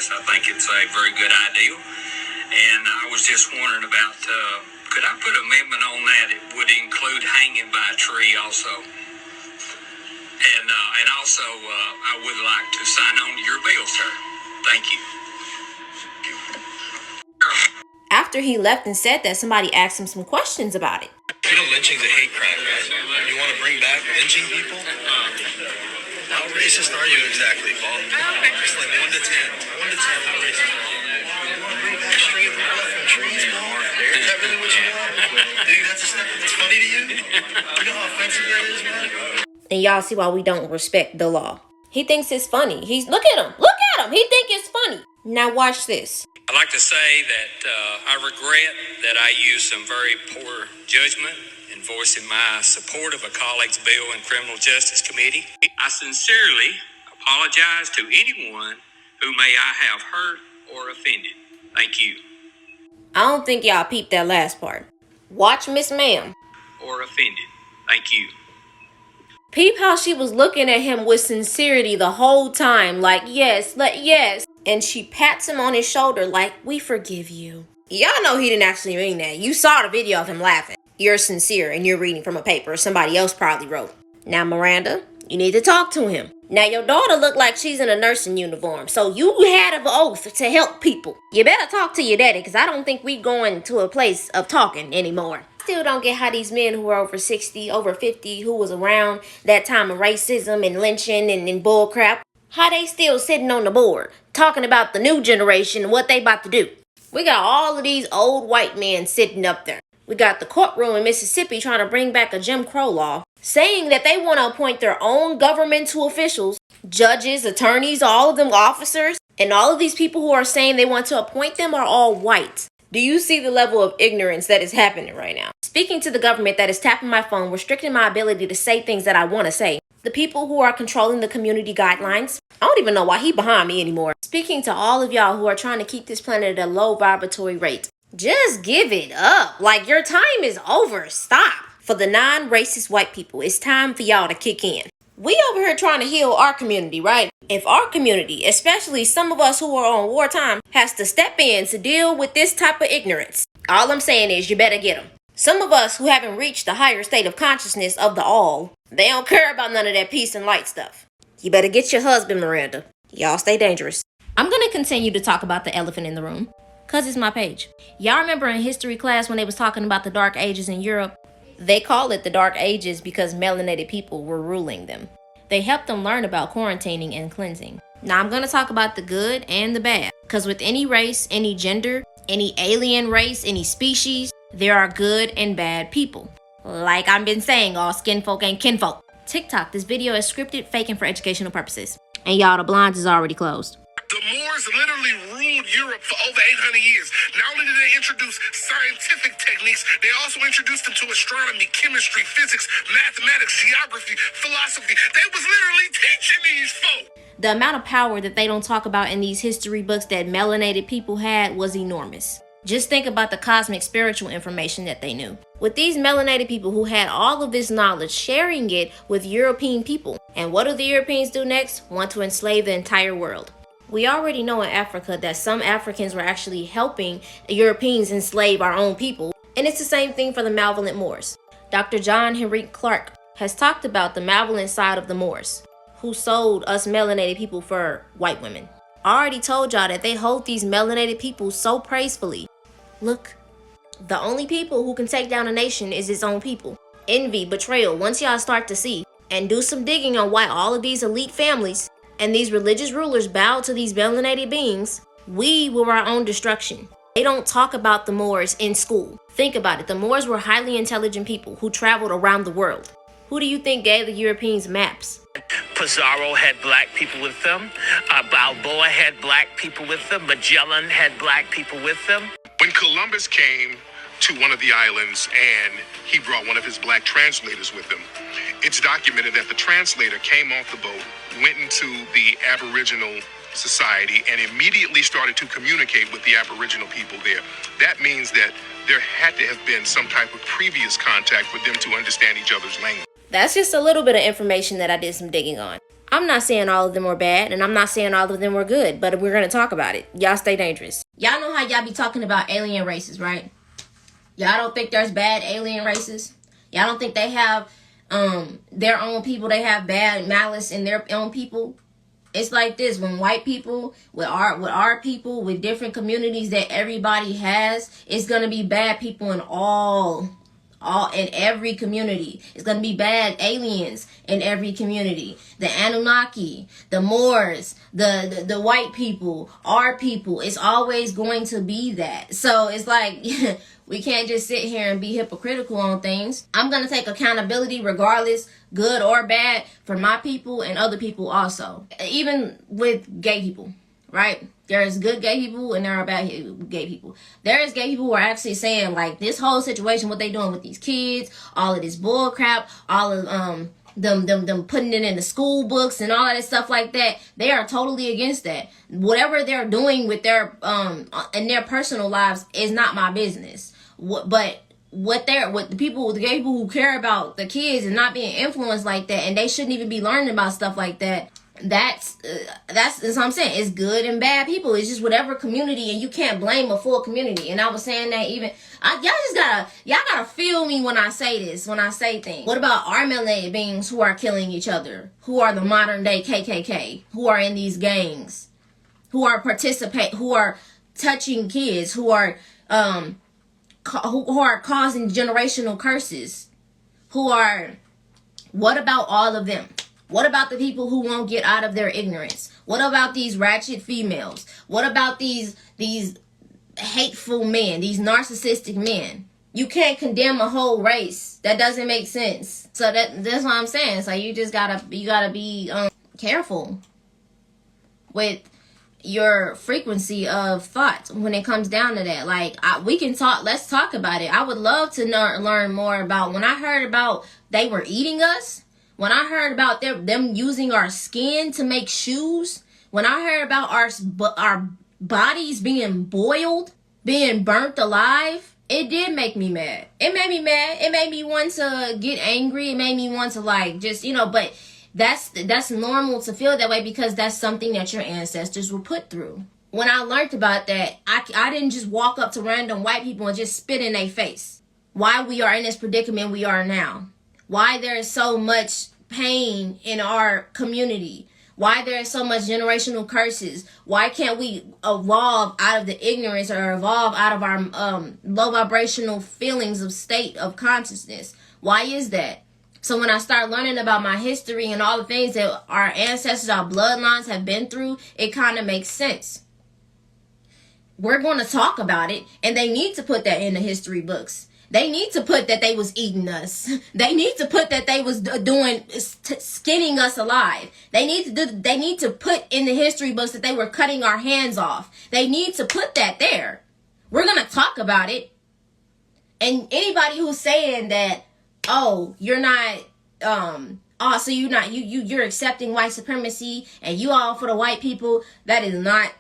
this. I think it's a very good idea. And I was just wondering about, could I put an amendment on that? It would include hanging by a tree also. And also, I would like to sign on to your bill, sir. Thank you. After he left and said that, somebody asked him some questions about it. You know, lynching's a hate crime, right? You want to bring back lynching people? How racist are you exactly, Paul? Just like 1 to 10. 1 to 10, how racist are you? You want to bring back stringing people up from trees, Paul? Is that really what you want? Dude, that's funny to you? You know how offensive that is, man? And y'all see why we don't respect the law. He thinks it's funny. Look at him. He think it's funny. Now watch this. I'd like to say that I regret that I used some very poor judgment in voicing my support of a colleague's bill in Criminal Justice Committee. I sincerely apologize to anyone who may I have hurt or offended. Thank you. I don't think y'all peeped that last part. Watch Miss Ma'am. Or offended. Thank you. Peep how she was looking at him with sincerity the whole time, like, yes. And she pats him on his shoulder like, we forgive you. Y'all know he didn't actually mean that. You saw the video of him laughing. You're sincere and you're reading from a paper somebody else probably wrote. Now, Miranda, you need to talk to him. Now, your daughter looked like she's in a nursing uniform, so you had an oath to help people. You better talk to your daddy, because I don't think we going to a place of talking anymore. Still don't get how these men who are over 60, over 50, who was around that time of racism and lynching and bull crap, how they still sitting on the board talking about the new generation and what they about to do. We got all of these old white men sitting up there. We got the courtroom in Mississippi trying to bring back a Jim Crow law, saying that they want to appoint their own governmental officials, judges, attorneys, all of them officers, and all of these people who are saying they want to appoint them are all white. Do you see the level of ignorance that is happening right now? Speaking to the government that is tapping my phone, restricting my ability to say things that I want to say. The people who are controlling the community guidelines. I don't even know why he behind me anymore. Speaking to all of y'all who are trying to keep this planet at a low vibratory rate. Just give it up. Like, your time is over. Stop. For the non-racist white people, it's time for y'all to kick in. We over here trying to heal our community, right? If our community, especially some of us who are on wartime, has to step in to deal with this type of ignorance, all I'm saying is you better get them. Some of us who haven't reached the higher state of consciousness of the all, they don't care about none of that peace and light stuff. You better get your husband, Miranda. Y'all stay dangerous. I'm going to continue to talk about the elephant in the room, because it's my page. Y'all remember in history class when they was talking about the Dark Ages in Europe? They call it the Dark Ages because melanated people were ruling them. They helped them learn about quarantining and cleansing. Now I'm going to talk about the good and the bad, because with any race, any gender, any alien race, any species, there are good and bad people. Like I've been saying, all skin folk ain't kinfolk. TikTok, this video is scripted, fake, and for educational purposes. And y'all, the blinds is already closed. The Moors literally ruled Europe for over 800 years. Not only did they introduce scientific techniques, they also introduced them to astronomy, chemistry, physics, mathematics, geography, philosophy. They was literally teaching these folk. The amount of power that they don't talk about in these history books that melanated people had was enormous. Just think about the cosmic spiritual information that they knew. With these melanated people who had all of this knowledge, sharing it with European people. And what do the Europeans do next? Want to enslave the entire world. We already know in Africa that some Africans were actually helping the Europeans enslave our own people. And it's the same thing for the malevolent Moors. Dr. John Henrik Clarke has talked about the malevolent side of the Moors, who sold us melanated people for white women. I already told y'all that they hold these melanated people so praisefully. Look, the only people who can take down a nation is its own people. Envy, betrayal, once y'all start to see and do some digging on why all of these elite families and these religious rulers bow to these melanated beings, we were our own destruction. They don't talk about the Moors in school. Think about it. The Moors were highly intelligent people who traveled around the world. Who do you think gave the Europeans maps? Pizarro had black people with them. Balboa had black people with them. Magellan had black people with them. When Columbus came to one of the islands and he brought one of his black translators with him, it's documented that the translator came off the boat, went into the Aboriginal society, and immediately started to communicate with the Aboriginal people there. That means that there had to have been some type of previous contact for them to understand each other's language. That's just a little bit of information that I did some digging on. I'm not saying all of them were bad, and I'm not saying all of them were good, but we're going to talk about it. Y'all stay dangerous. Y'all know how y'all be talking about alien races, right? Y'all don't think there's bad alien races? Y'all don't think they have their own people, they have bad malice in their own people? It's like this: when white people with our people with different communities that everybody has, it's gonna be bad people in all in every community. It's gonna be bad aliens in every community. The Anunnaki, the Moors, the white people, our people. It's always going to be that. So it's like we can't just sit here and be hypocritical on things. I'm gonna take accountability regardless, good or bad, for my people and other people also. Even with gay people, right? There's good gay people and there are bad gay people. There is gay people who are actually saying, like, this whole situation, what they doing with these kids, all of this bull crap, all of them putting it in the school books and all of that stuff like that. They are totally against that. Whatever they're doing with their in their personal lives is not my business. What the gay people who care about the kids and not being influenced like that, and they shouldn't even be learning about stuff like that. That's what I'm saying. It's good and bad people. It's just whatever community, and you can't blame a full community. And I was saying that y'all gotta feel me when I say this, when I say things. What about our melanated beings who are killing each other, who are the modern day KKK, who are in these gangs, who are who are touching kids, who are causing generational curses, what about all of them? What about the people who won't get out of their ignorance? What about these ratchet females? What about these hateful men, these narcissistic men? You can't condemn a whole race. That doesn't make sense. So that's what I'm saying. So you just gotta be careful with your frequency of thought when it comes down to that. Like, let's talk about it. I would love to learn more about, when I heard about they were eating us, when I heard about them using our skin to make shoes, when I heard about our bodies being boiled, being burnt alive, it did make me mad. It made me mad. It made me want to get angry. It made me want to, like, just, but that's normal to feel that way, because that's something that your ancestors were put through. When I learned about that, I didn't just walk up to random white people and just spit in their face. Why we are in this predicament we are now. Why there is so much pain in our community. Why there is so much generational curses. Why can't we evolve out of the ignorance, or evolve out of our low vibrational feelings of state of consciousness? Why is that? So when I start learning about my history and all the things that our ancestors, our bloodlines have been through, it kind of makes sense. We're going to talk about it, and they need to put that in the history books. They need to put that they was eating us. They need to put that they was skinning us alive. They need to put in the history books that they were cutting our hands off. They need to put that there. We're going to talk about it. And anybody who's saying that, oh, you're not, so you're accepting white supremacy and you all for the white people, that is not,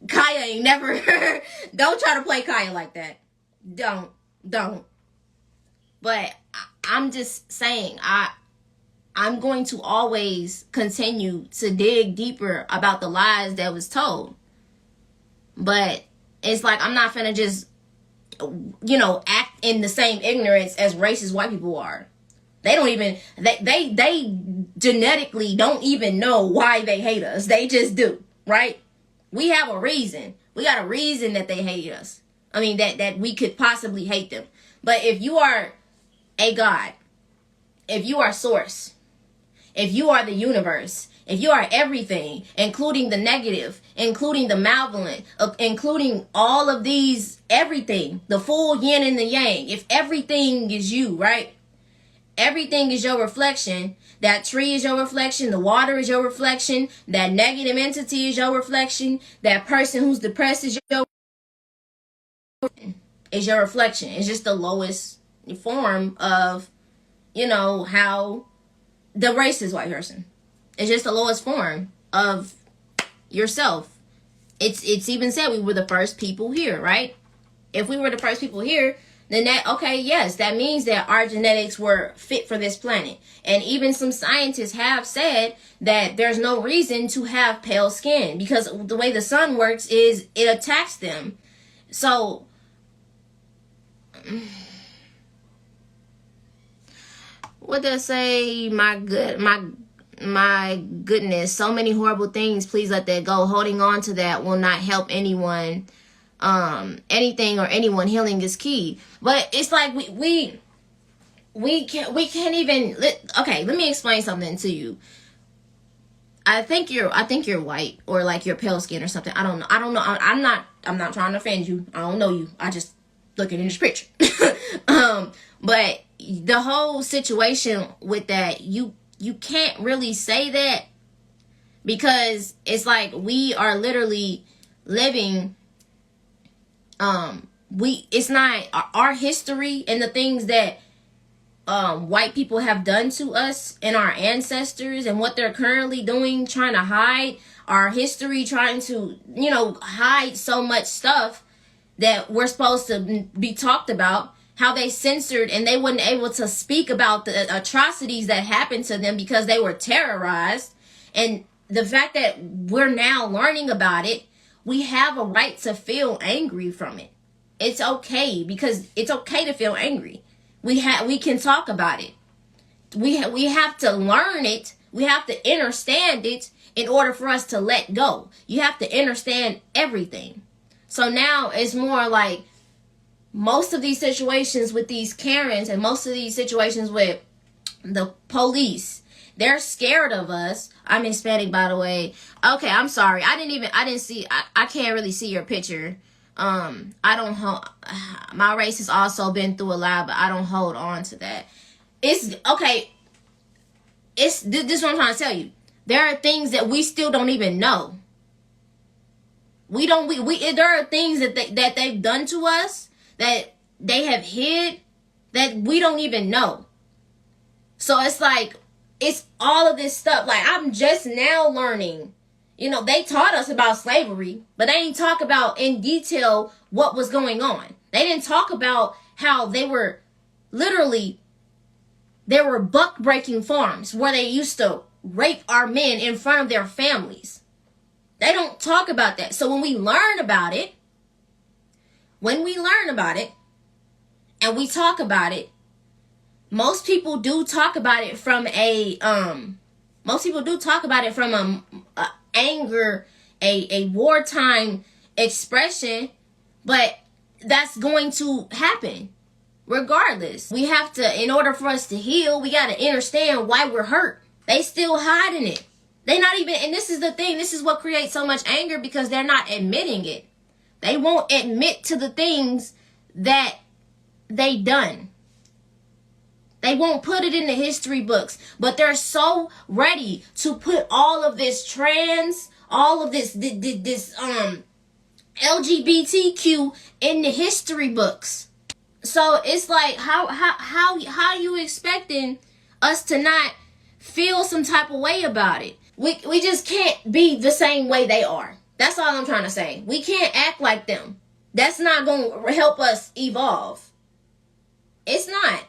Kaya ain't never, don't try to play Kaya like that. Don't. But I'm just saying, I'm going to always continue to dig deeper about the lies that was told. But it's like, I'm not finna just, act in the same ignorance as racist white people are. They don't even, they genetically don't even know why they hate us. They just do, right? We have a reason. We got a reason that they hate us. I mean, that we could possibly hate them. But if you are a God, if you are source, if you are the universe, if you are everything, including the negative, including the malevolent, including all of these, everything, the full yin and the yang, if everything is you, right? Everything is your reflection. That tree is your reflection. The water is your reflection. That negative entity is your reflection. That person who's depressed is your reflection. It's just the lowest form of, how the racist white person. It's just the lowest form of yourself. It's even said we were the first people here, right? If we were the first people here, then that, okay, yes, that means that our genetics were fit for this planet. And even some scientists have said that there's no reason to have pale skin, because the way the sun works is it attacks them. So what did I say? My goodness, so many horrible things. Please let that go. Holding on to that will not help anyone. Anything or anyone. Healing is key. But it's like we can't even. Okay, let me explain something to you. I think you're white, or like you're pale skin or something. I don't know. I'm not trying to offend you. I don't know you. I just looking in this picture. But the whole situation with that, you can't really say that, because it's like we are literally living, it's not our history and the things that white people have done to us and our ancestors and what they're currently doing, trying to hide our history, trying to, hide so much stuff that we're supposed to be talked about. How they censored and they weren't able to speak about the atrocities that happened to them because they were terrorized. And the fact that we're now learning about it, we have a right to feel angry from it. It's okay, because it's okay to feel angry. We can talk about it. We have to learn it. We have to understand it in order for us to let go. You have to understand everything. So now it's more like, most of these situations with these Karens and most of these situations with the police, they're scared of us. I'm Hispanic, by the way. Okay, I'm sorry. I can't really see your picture. My race has also been through a lot, but I don't hold on to that. It's okay. This is what I'm trying to tell you. There are things that we still don't even know. There are things that they've done to us that they have hid that we don't even know. So it's like, it's all of this stuff. Like, I'm just now learning. They taught us about slavery, but they didn't talk about in detail what was going on. They didn't talk about how they were buck breaking farms where they used to rape our men in front of their families. They don't talk about that. So when we learn about it, and we talk about it, most people do talk about it from anger, a wartime expression, but that's going to happen regardless. We have to, in order for us to heal, we got to understand why we're hurt. They still hiding it. They not even, and this is the thing, this is what creates so much anger, because they're not admitting it. They won't admit to the things that they done. They won't put it in the history books, but they're so ready to put all of this all of this LGBTQ in the history books. So it's like, how you expecting us to not feel some type of way about it? We just can't be the same way they are. That's all I'm trying to say. We can't act like them. That's not going to help us evolve. It's not.